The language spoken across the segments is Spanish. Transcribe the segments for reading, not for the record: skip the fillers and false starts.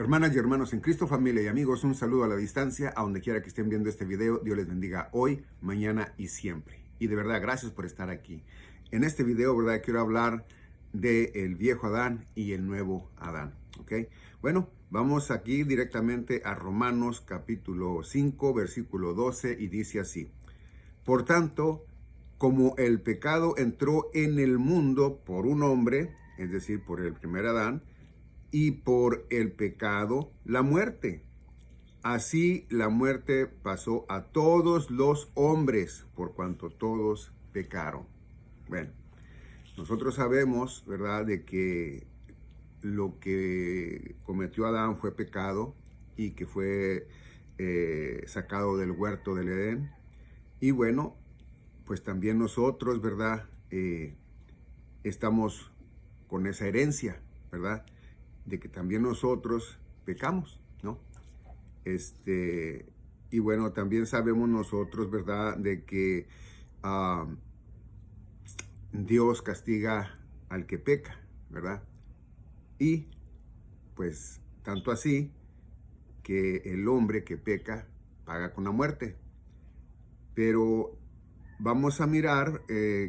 Hermanas y hermanos en Cristo, familia y amigos, un saludo a la distancia, a donde quiera que estén viendo este video. Dios les bendiga hoy, mañana y siempre. Y de verdad, gracias por estar aquí. En este video, ¿verdad? Quiero hablar del viejo Adán y el nuevo Adán, ¿ok? Bueno, vamos aquí directamente a Romanos capítulo 5, versículo 12, y dice así: Por tanto, como el pecado entró en el mundo por un hombre, es decir, por el primer Adán, y por el pecado la muerte. Así la muerte pasó a todos los hombres, por cuanto todos pecaron. Bueno, nosotros sabemos, ¿verdad?, de que lo que cometió Adán fue pecado y que fue sacado del huerto del Edén. Y bueno, pues también nosotros, ¿verdad?, estamos con esa herencia, ¿verdad?, de que también nosotros pecamos, ¿no? Y bueno, también sabemos nosotros, ¿verdad?, de que Dios castiga al que peca, ¿verdad? Y pues tanto así que el hombre que peca paga con la muerte. Pero vamos a mirar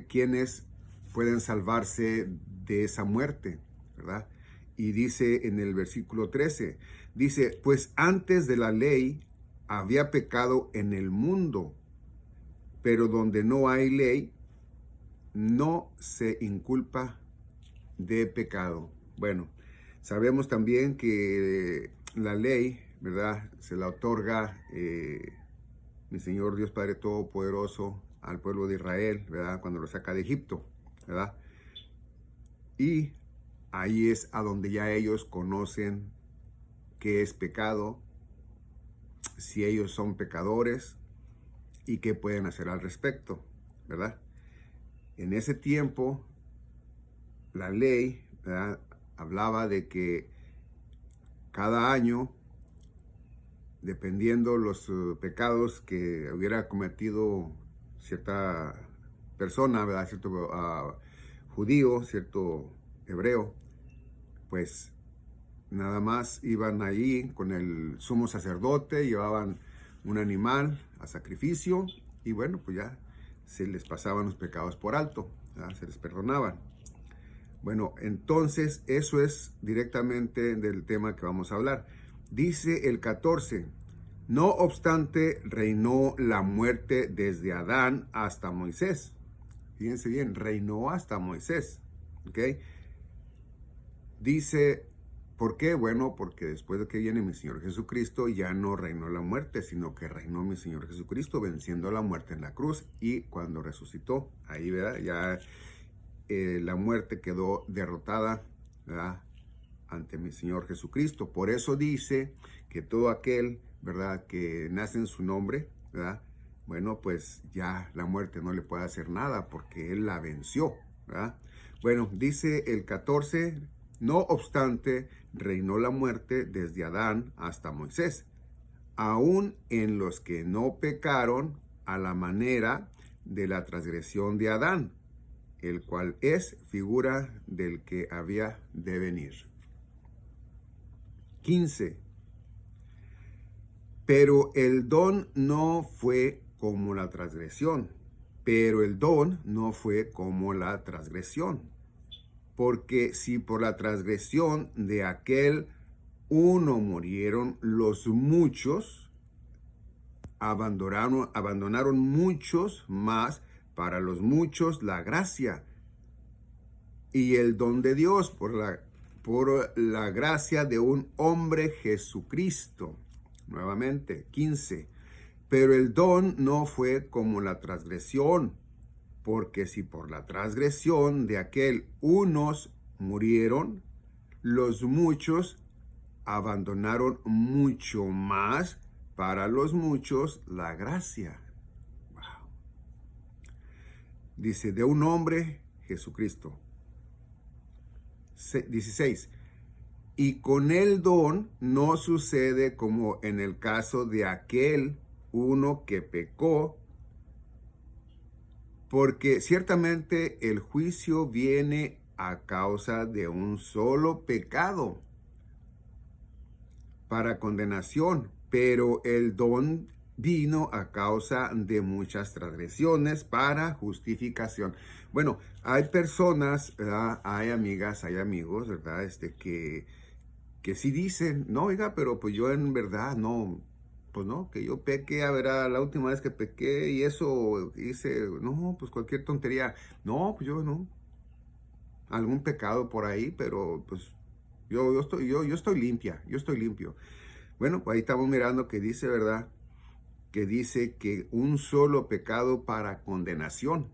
quiénes pueden salvarse de esa muerte, ¿verdad? Y dice en el versículo 13, dice, pues antes de la ley había pecado en el mundo, pero donde no hay ley, no se inculpa de pecado. Bueno, sabemos también que la ley, ¿verdad?, se la otorga mi Señor Dios Padre Todopoderoso al pueblo de Israel, ¿verdad?, cuando lo saca de Egipto, ¿verdad? Y ahí es a donde ya ellos conocen qué es pecado, si ellos son pecadores y qué pueden hacer al respecto, ¿verdad? En ese tiempo, la ley, ¿verdad?, hablaba de que cada año, dependiendo los pecados que hubiera cometido cierta persona, ¿verdad?, cierto judío, cierto hebreo, pues nada más iban allí con el sumo sacerdote, llevaban un animal a sacrificio y bueno, pues ya se les pasaban los pecados por alto, ¿verdad?, se les perdonaban. Bueno, entonces eso es directamente del tema que vamos a hablar. Dice el 14, no obstante reinó la muerte desde Adán hasta Moisés. Fíjense bien, reinó hasta Moisés, ¿ok? Dice, ¿por qué? Bueno, porque después de que viene mi Señor Jesucristo, ya no reinó la muerte, sino que reinó mi Señor Jesucristo, venciendo la muerte en la cruz. Y cuando resucitó, ahí, ¿verdad?, ya la muerte quedó derrotada, ¿verdad?, ante mi Señor Jesucristo. Por eso dice que todo aquel, ¿verdad?, que nace en su nombre, ¿verdad?, bueno, pues ya la muerte no le puede hacer nada porque Él la venció, ¿verdad? Bueno, dice el 14, no obstante, reinó la muerte desde Adán hasta Moisés, aún en los que no pecaron a la manera de la transgresión de Adán, el cual es figura del que había de venir. 15. Pero el don no fue como la transgresión. Pero el don no fue como la transgresión. Porque si por la transgresión de aquel uno murieron los muchos, abandonaron muchos más para los muchos la gracia y el don de Dios por la gracia de un hombre Jesucristo. Nuevamente, 15. Pero el don no fue como la transgresión, porque si por la transgresión de aquel unos murieron, los muchos abandonaron mucho más para los muchos la gracia. Wow. Dice, de un hombre Jesucristo. 16. Y con el don no sucede como en el caso de aquel uno que pecó, porque ciertamente el juicio viene a causa de un solo pecado. para condenación, pero el don vino a causa de muchas transgresiones para justificación. Bueno, hay personas, ¿verdad? Hay amigas, hay amigos, ¿verdad? Que sí dicen, no, oiga, pero pues yo en verdad no, pues no, que yo pequé, a ver, la última vez que pequé y eso hice, no, pues cualquier tontería, no, pues yo no, algún pecado por ahí, pero pues yo estoy limpia, yo estoy limpio. Bueno, pues ahí estamos mirando que dice, ¿verdad? Que dice que un solo pecado para condenación,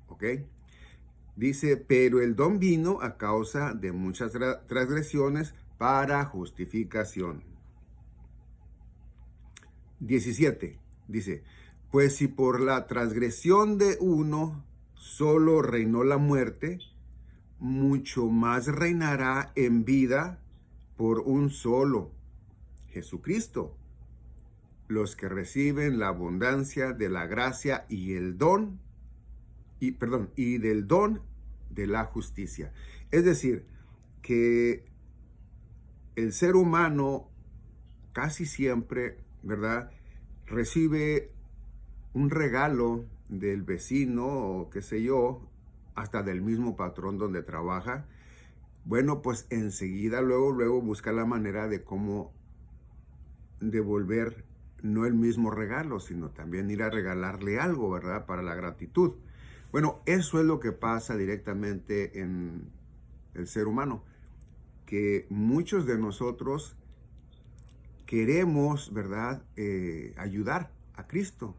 ¿ok? Dice, pero el don vino a causa de muchas transgresiones para justificación. 17. Dice, pues si por la transgresión de uno solo reinó la muerte, mucho más reinará en vida por un solo, Jesucristo, los que reciben la abundancia de la gracia y el don, y del don de la justicia. Es decir, que el ser humano casi siempre, ¿verdad?, recibe un regalo del vecino o qué sé yo, hasta del mismo patrón donde trabaja. Bueno, pues enseguida, luego busca la manera de cómo devolver no el mismo regalo, sino también ir a regalarle algo, ¿verdad?, para la gratitud. Bueno, eso es lo que pasa directamente en el ser humano, que muchos de nosotros queremos, ¿verdad?, ayudar a Cristo.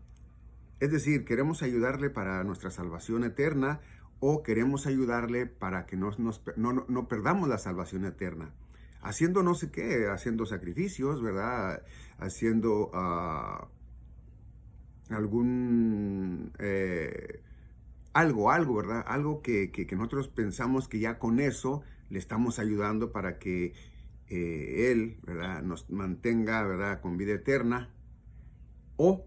Es decir, queremos ayudarle para nuestra salvación eterna o queremos ayudarle para que no perdamos la salvación eterna. Haciendo no sé qué, haciendo sacrificios, ¿verdad? Haciendo algo, ¿verdad? Algo que nosotros pensamos que ya con eso le estamos ayudando para que Él, ¿verdad?, nos mantenga, ¿verdad?, con vida eterna, o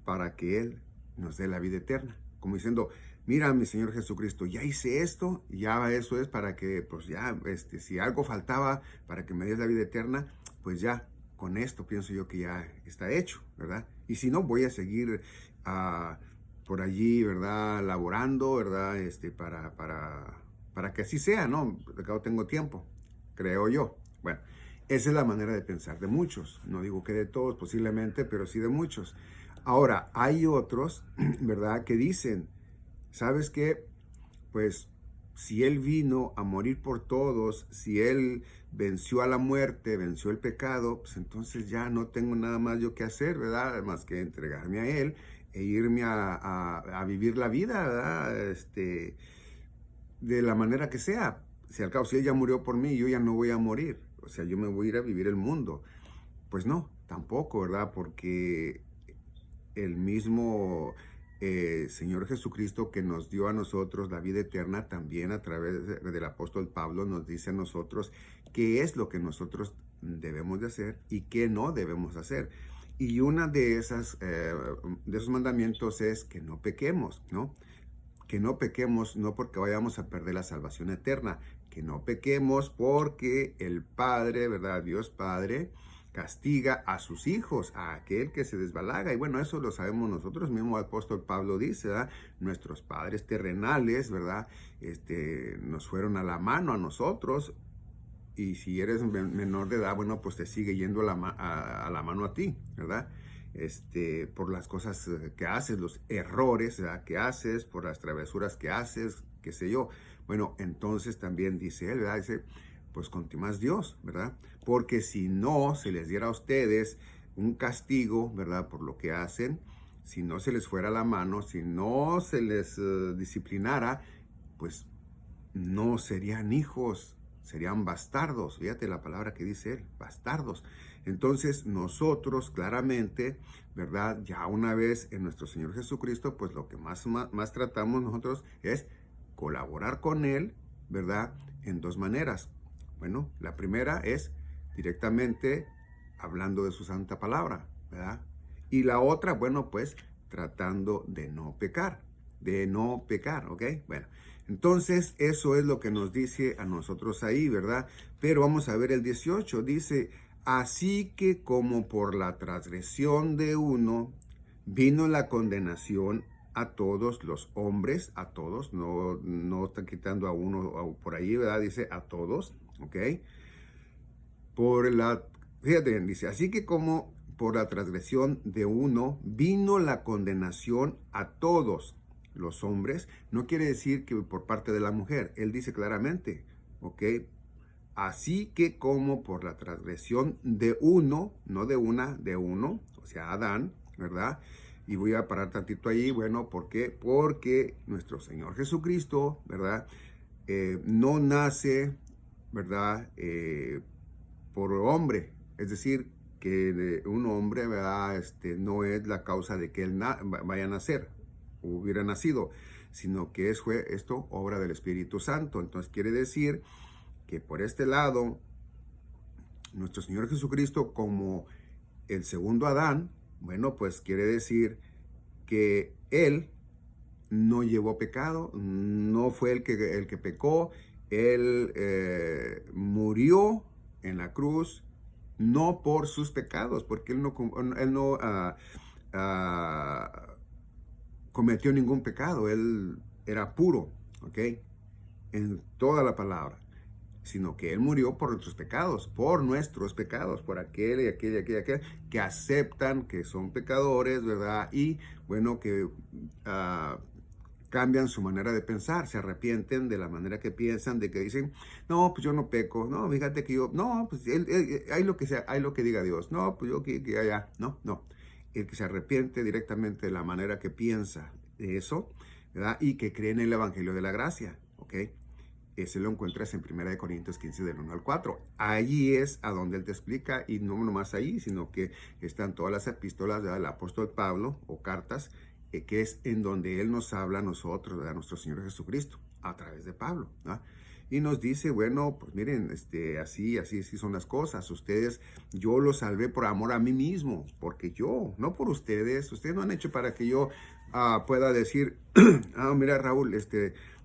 para que Él nos dé la vida eterna. Como diciendo, mira, mi Señor Jesucristo, ya hice esto, ya eso es para que, pues ya, si algo faltaba para que me des la vida eterna, pues ya, con esto pienso yo que ya está hecho, ¿verdad? Y si no, voy a seguir por allí, ¿verdad?, laborando, ¿verdad?, para que así sea, ¿no? Porque acá tengo tiempo, creo yo. Bueno, esa es la manera de pensar de muchos. No digo que de todos, posiblemente, pero sí de muchos. Ahora, hay otros, ¿verdad?, que dicen, ¿sabes qué? Pues si Él vino a morir por todos, si Él venció a la muerte, venció el pecado, pues entonces ya no tengo nada más yo que hacer, ¿verdad?, más que entregarme a Él e irme a vivir la vida, ¿verdad?, de la manera que sea. Si al cabo, si Él ya murió por mí, yo ya no voy a morir. O sea, yo me voy a ir a vivir el mundo. Pues no, tampoco, ¿verdad? Porque el mismo Señor Jesucristo que nos dio a nosotros la vida eterna, también a través del apóstol Pablo nos dice a nosotros qué es lo que nosotros debemos de hacer y qué no debemos hacer. Y una de esos mandamientos es que no pequemos, ¿no? Que no pequemos no porque vayamos a perder la salvación eterna, que no pequemos porque el Padre, ¿verdad?, Dios Padre, castiga a sus hijos, a aquel que se desbalaga. Y bueno, eso lo sabemos nosotros mismos. El apóstol Pablo dice, ¿verdad?, nuestros padres terrenales, ¿verdad?, nos fueron a la mano a nosotros. Y si eres menor de edad, bueno, pues te sigue yendo a la mano a ti, ¿verdad? Por las cosas que haces, los errores, ¿verdad?, que haces, por las travesuras que haces, qué sé yo. Bueno, entonces también dice él, ¿verdad? Dice, pues contigo más Dios, ¿verdad? Porque si no se les diera a ustedes un castigo, ¿verdad?, por lo que hacen, si no se les fuera la mano, si no se les disciplinara, pues no serían hijos, serían bastardos. Fíjate la palabra que dice él, bastardos. Entonces nosotros claramente, ¿verdad?, ya una vez en nuestro Señor Jesucristo, pues lo que más tratamos nosotros es colaborar con Él, ¿verdad?, en dos maneras. Bueno, la primera es directamente hablando de su santa palabra, ¿verdad? Y la otra, bueno, pues tratando de no pecar, ¿ok? Bueno, Entonces, eso es lo que nos dice a nosotros ahí, ¿verdad? Pero vamos a ver el 18, dice, así que como por la transgresión de uno vino la condenación a todos los hombres, a todos, no está quitando a uno por ahí, ¿verdad? Dice a todos, ¿ok? Fíjate, dice, así que como por la transgresión de uno vino la condenación a todos los hombres, no quiere decir que por parte de la mujer, él dice claramente, ¿ok? Así que como por la transgresión de uno, no de una, de uno, o sea, Adán, ¿verdad? Y voy a parar tantito ahí, bueno, ¿por qué? Porque nuestro Señor Jesucristo, ¿verdad? No nace, ¿verdad? Por hombre, es decir, que un hombre, ¿verdad? No es la causa de que él vaya a nacer, hubiera nacido, sino que fue esto obra del Espíritu Santo. Entonces quiere decir que por este lado, nuestro Señor Jesucristo como el segundo Adán, bueno, pues quiere decir que Él no llevó pecado, no fue el que pecó, Él murió en la cruz, no por sus pecados, porque Él no cometió ningún pecado, Él era puro, ¿ok? En toda la palabra, sino que Él murió por nuestros pecados, por aquel y aquel y aquel y aquel que aceptan que son pecadores, ¿verdad? Y bueno, que cambian su manera de pensar, se arrepienten de la manera que piensan, de que dicen, no, pues yo no peco, no, fíjate que yo, no, pues hay lo que sea, hay lo que diga Dios, no, pues yo que allá, no. El que se arrepiente directamente de la manera que piensa de eso, ¿verdad? Y que cree en el Evangelio de la Gracia, ¿ok? Ese lo encuentras en 1 Corintios 15, del 1 al 4. Allí es a donde él te explica, y no nomás ahí, sino que están todas las epístolas del apóstol Pablo, o cartas, que es en donde él nos habla a nosotros, a nuestro Señor Jesucristo, a través de Pablo, ¿no? Y nos dice, bueno, pues miren, así son las cosas. Ustedes, yo los salvé por amor a mí mismo, porque yo, no por ustedes. Ustedes no han hecho para que yo pueda decir, mira, Raúl,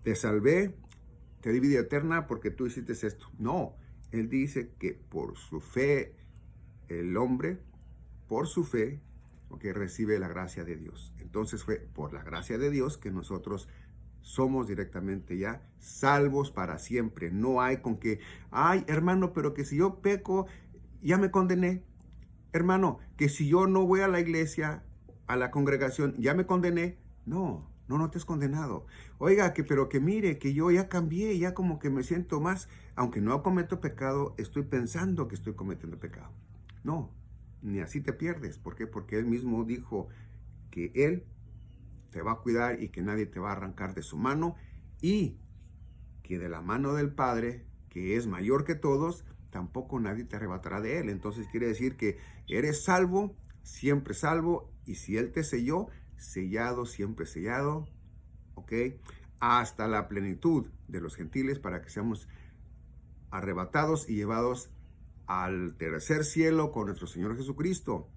te salvé, te di vida eterna porque tú hiciste esto. No, él dice que por su fe, el hombre, por su fe, que recibe la gracia de Dios. Entonces fue por la gracia de Dios que nosotros somos directamente ya salvos para siempre. No hay con que, ay, hermano, pero que si yo peco, ya me condené. Hermano, que si yo no voy a la iglesia, a la congregación, ya me condené. No te has condenado. Oiga, pero que mire, que yo ya cambié, ya como que me siento más, aunque no cometo pecado, estoy pensando que estoy cometiendo pecado. No, ni así te pierdes. ¿Por qué? Porque Él mismo dijo que Él te va a cuidar y que nadie te va a arrancar de su mano, y que de la mano del Padre, que es mayor que todos, tampoco nadie te arrebatará de Él. Entonces quiere decir que eres salvo, siempre salvo, y si Él te selló, sellado, siempre sellado, ¿ok? Hasta la plenitud de los gentiles, para que seamos arrebatados y llevados al tercer cielo con nuestro Señor Jesucristo.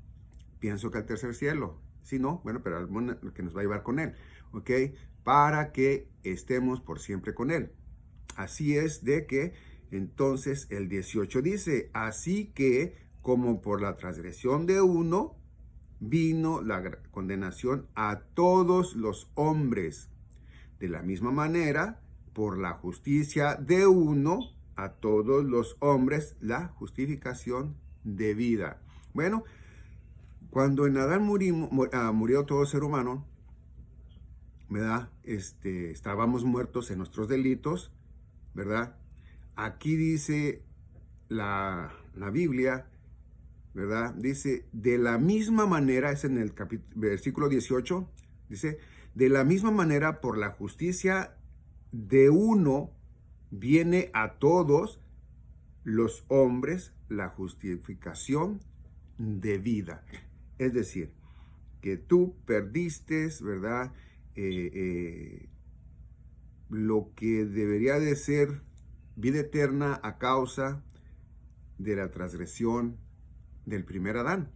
Pienso que al tercer cielo, si no, bueno, pero al que nos va a llevar con Él, ¿ok? Para que estemos por siempre con Él. Así es de que entonces el 18 dice, así que como por la transgresión de uno vino la condenación a todos los hombres. De la misma manera, por la justicia de uno, a todos los hombres, la justificación de vida. Bueno, cuando en Adán murió todo ser humano, ¿verdad? Estábamos muertos en nuestros delitos, ¿verdad? Aquí dice la Biblia, ¿verdad? Dice, de la misma manera, es en el versículo 18, dice, de la misma manera, por la justicia de uno, viene a todos los hombres la justificación de vida. Es decir, que tú perdiste, ¿verdad? Lo que debería de ser vida eterna a causa de la transgresión del primer Adán.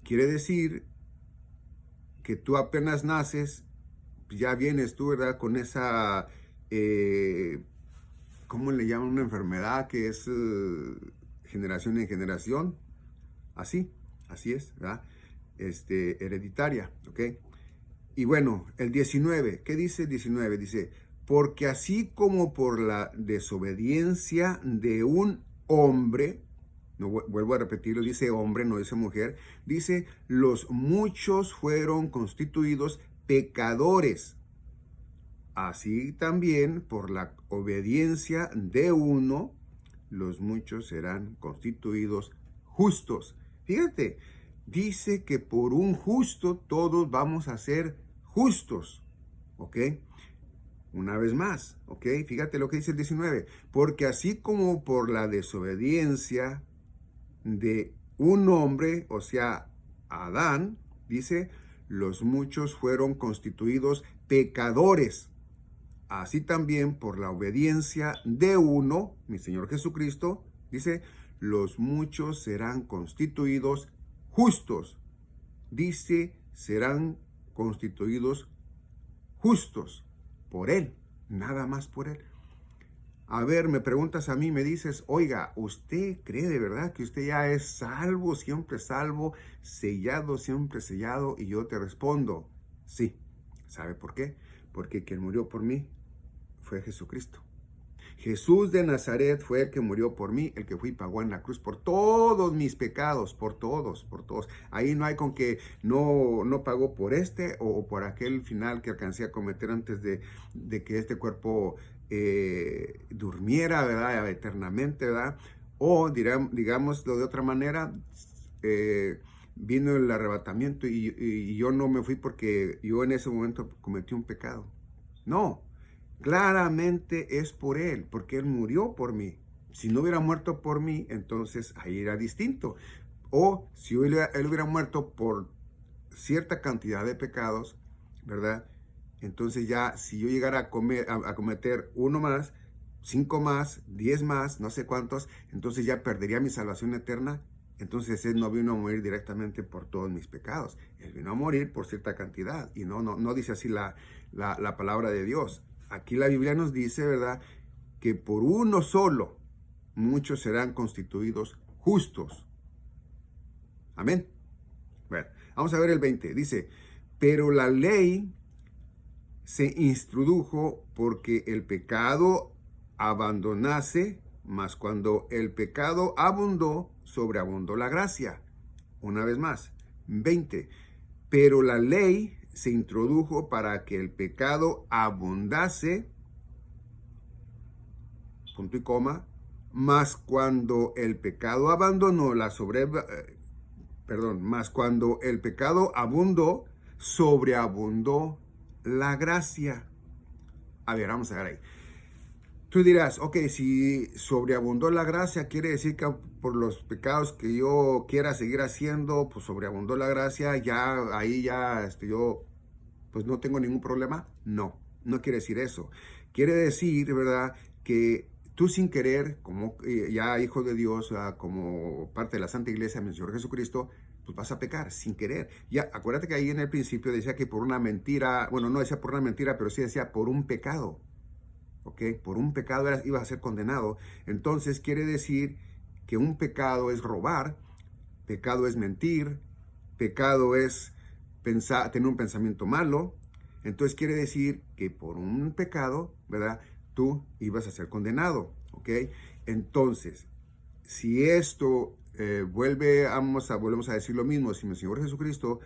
Quiere decir que tú apenas naces, ya vienes tú, ¿verdad? Con esa, ¿cómo le llaman? Una enfermedad que es generación en generación. Así es, ¿verdad? Hereditaria, ¿ok? Y bueno, el 19, ¿qué dice el 19? Dice, porque así como por la desobediencia de un hombre, no, vuelvo a repetirlo, dice hombre, no dice mujer, dice, los muchos fueron constituidos pecadores. Así también por la obediencia de uno, los muchos serán constituidos justos. Fíjate, dice que por un justo todos vamos a ser justos, ¿ok? Una vez más, ¿ok? Fíjate lo que dice el 19, porque así como por la desobediencia de un hombre, o sea, Adán, dice, los muchos fueron constituidos pecadores. Así también por la obediencia de uno, mi Señor Jesucristo, dice, los muchos serán constituidos justos. Dice, serán constituidos justos por Él, nada más por Él. A ver, me preguntas a mí, me dices, oiga, ¿usted cree de verdad que usted ya es salvo, siempre salvo, sellado, siempre sellado? Y yo te respondo, sí. ¿Sabe por qué? Porque quien murió por mí fue Jesucristo. Jesús de Nazaret fue el que murió por mí, el que fui y pagó en la cruz por todos mis pecados, por todos. Ahí no hay con que no pagó por este o por aquel final que alcancé a cometer antes de que este cuerpo durmiera, ¿verdad? Eternamente, ¿verdad? O digámoslo de otra manera, vino el arrebatamiento y yo no me fui porque yo en ese momento cometí un pecado. No. Claramente es por Él, porque Él murió por mí. Si no hubiera muerto por mí, entonces ahí era distinto. O si Él hubiera muerto por cierta cantidad de pecados, ¿verdad? Entonces ya, si yo llegara a cometer uno más, 5 más, 10 más, no sé cuántos, entonces ya perdería mi salvación eterna. Entonces Él no vino a morir directamente por todos mis pecados. Él vino a morir por cierta cantidad. Y no dice así la palabra de Dios. Aquí la Biblia nos dice, ¿verdad?, que por uno solo muchos serán constituidos justos. Amén. Bueno, vamos a ver el 20. Dice, pero la ley se introdujo porque el pecado abandonase, mas cuando el pecado abundó, sobreabundó la gracia. Una vez más, 20. Pero la ley se introdujo para que el pecado abundase, punto y coma, mas cuando el pecado abandonó mas cuando el pecado abundó, sobreabundó la gracia. A ver, vamos a ver ahí. Tú dirás, ok, si sobreabundó la gracia, quiere decir que por los pecados que yo quiera seguir haciendo, pues sobreabundó la gracia, ya ahí ya yo pues no tengo ningún problema. No quiere decir eso. Quiere decir, ¿verdad?, que tú sin querer, como ya hijo de Dios, como parte de la Santa Iglesia, mi Señor Jesucristo, pues vas a pecar sin querer. Ya, acuérdate que ahí en el principio decía que por una mentira, bueno, no decía por una mentira, pero sí decía por un pecado. ¿Ok? Por un pecado ibas a ser condenado. Entonces quiere decir que un pecado es robar, pecado es mentir, pecado es tener un pensamiento malo. Entonces quiere decir que por un pecado, ¿verdad?, tú ibas a ser condenado. ¿Ok? Entonces, si esto volvemos a decir lo mismo, si mi Señor Jesucristo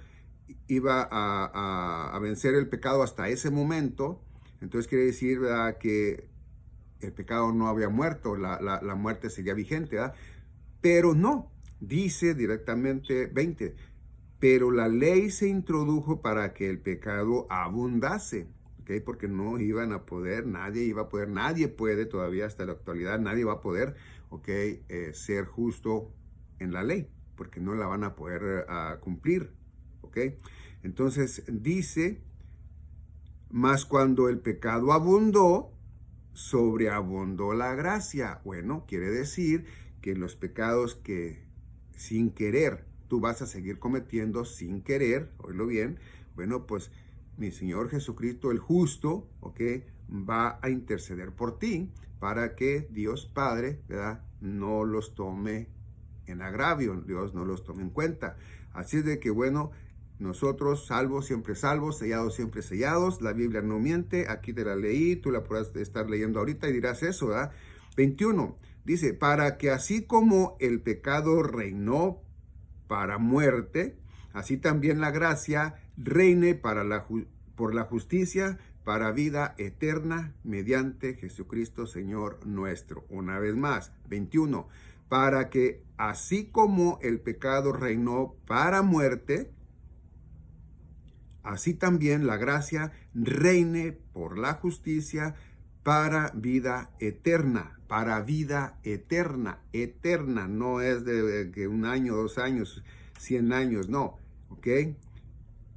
iba a vencer el pecado hasta ese momento, entonces quiere decir, ¿verdad?, que el pecado no había muerto, la muerte seguía vigente, ¿verdad? Pero no, dice directamente 20, pero la ley se introdujo para que el pecado abundase, ¿ok? Porque no iban a poder, nadie puede todavía hasta la actualidad, nadie va a poder, ¿ok?, ser justo en la ley, porque no la van a poder cumplir, ¿ok? Entonces dice, mas cuando el pecado abundó, sobreabundó la gracia. Bueno, quiere decir que los pecados que sin querer tú vas a seguir cometiendo sin querer, oílo bien, bueno, pues mi Señor Jesucristo, el justo, ¿ok? Va a interceder por ti para que Dios Padre, ¿verdad? No los tome en agravio, Dios no los tome en cuenta. Así es de que, bueno, nosotros salvos, siempre salvos, sellados, siempre sellados. La Biblia no miente, aquí te la leí, tú la podrás estar leyendo ahorita y dirás eso, ¿verdad? 21, dice, para que así como el pecado reinó para muerte, así también la gracia reine por la justicia para vida eterna mediante Jesucristo Señor nuestro. Una vez más, 21, para que así como el pecado reinó para muerte, así también la gracia reine por la justicia para vida eterna, eterna, no es de que 1 año, 2 años, 100 años, no, ¿ok?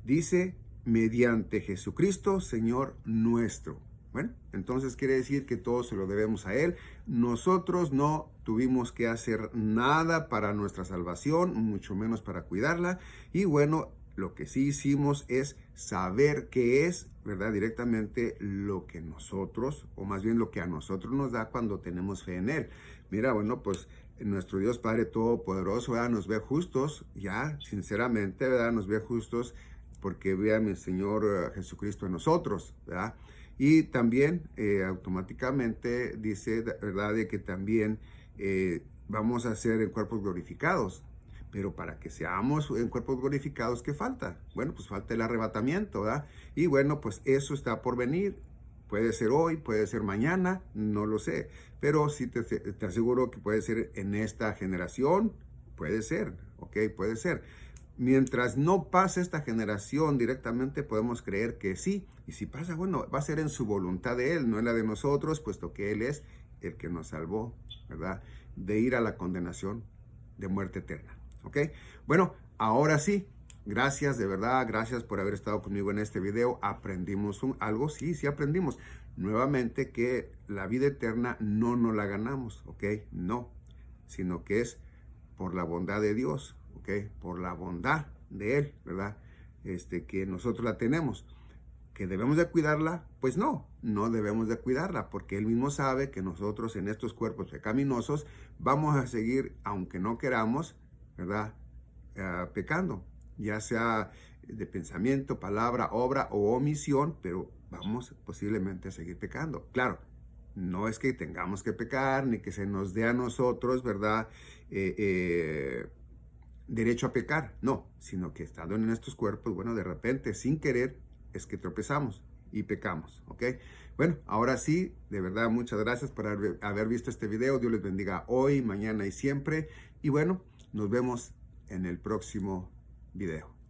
Dice, mediante Jesucristo, Señor nuestro. Bueno, entonces quiere decir que todo se lo debemos a Él. Nosotros no tuvimos que hacer nada para nuestra salvación, mucho menos para cuidarla. Y bueno, lo que sí hicimos es saber qué es, ¿verdad? Directamente lo que nosotros, o más bien lo que a nosotros nos da cuando tenemos fe en Él. Mira, bueno, pues nuestro Dios Padre Todopoderoso, ¿verdad? Nos ve justos, ya, sinceramente, ¿verdad? Nos ve justos porque ve a mi Señor Jesucristo en nosotros, ¿verdad? Y también automáticamente dice, ¿verdad?, de que también vamos a ser en cuerpos glorificados. Pero para que seamos en cuerpos glorificados, ¿qué falta? Bueno, pues falta el arrebatamiento, ¿verdad? Y bueno, pues eso está por venir. Puede ser hoy, puede ser mañana, no lo sé. Pero sí te aseguro que puede ser en esta generación, puede ser, ¿ok? Puede ser. Mientras no pase esta generación directamente, podemos creer que sí. Y si pasa, bueno, va a ser en su voluntad de Él, no en la de nosotros, puesto que Él es el que nos salvó, ¿verdad?, de ir a la condenación de muerte eterna. ¿Ok? Bueno, ahora sí, gracias, de verdad, gracias por haber estado conmigo en este video. ¿Aprendimos algo? Sí, sí aprendimos. Nuevamente que la vida eterna no nos la ganamos, ¿ok? No, sino que es por la bondad de Dios, ¿ok? Por la bondad de Él, ¿verdad? Que nosotros la tenemos. ¿Que debemos de cuidarla? Pues no, no debemos de cuidarla, porque Él mismo sabe que nosotros en estos cuerpos pecaminosos vamos a seguir, aunque no queramos, ¿verdad? Pecando, ya sea de pensamiento, palabra, obra o omisión, pero vamos posiblemente a seguir pecando. Claro, no es que tengamos que pecar, ni que se nos dé a nosotros, ¿verdad?, derecho a pecar, no, sino que estando en estos cuerpos, bueno, de repente, sin querer, es que tropezamos y pecamos, ¿ok? Bueno, ahora sí, de verdad, muchas gracias por haber visto este video. Dios les bendiga hoy, mañana y siempre. Y bueno, nos vemos en el próximo video.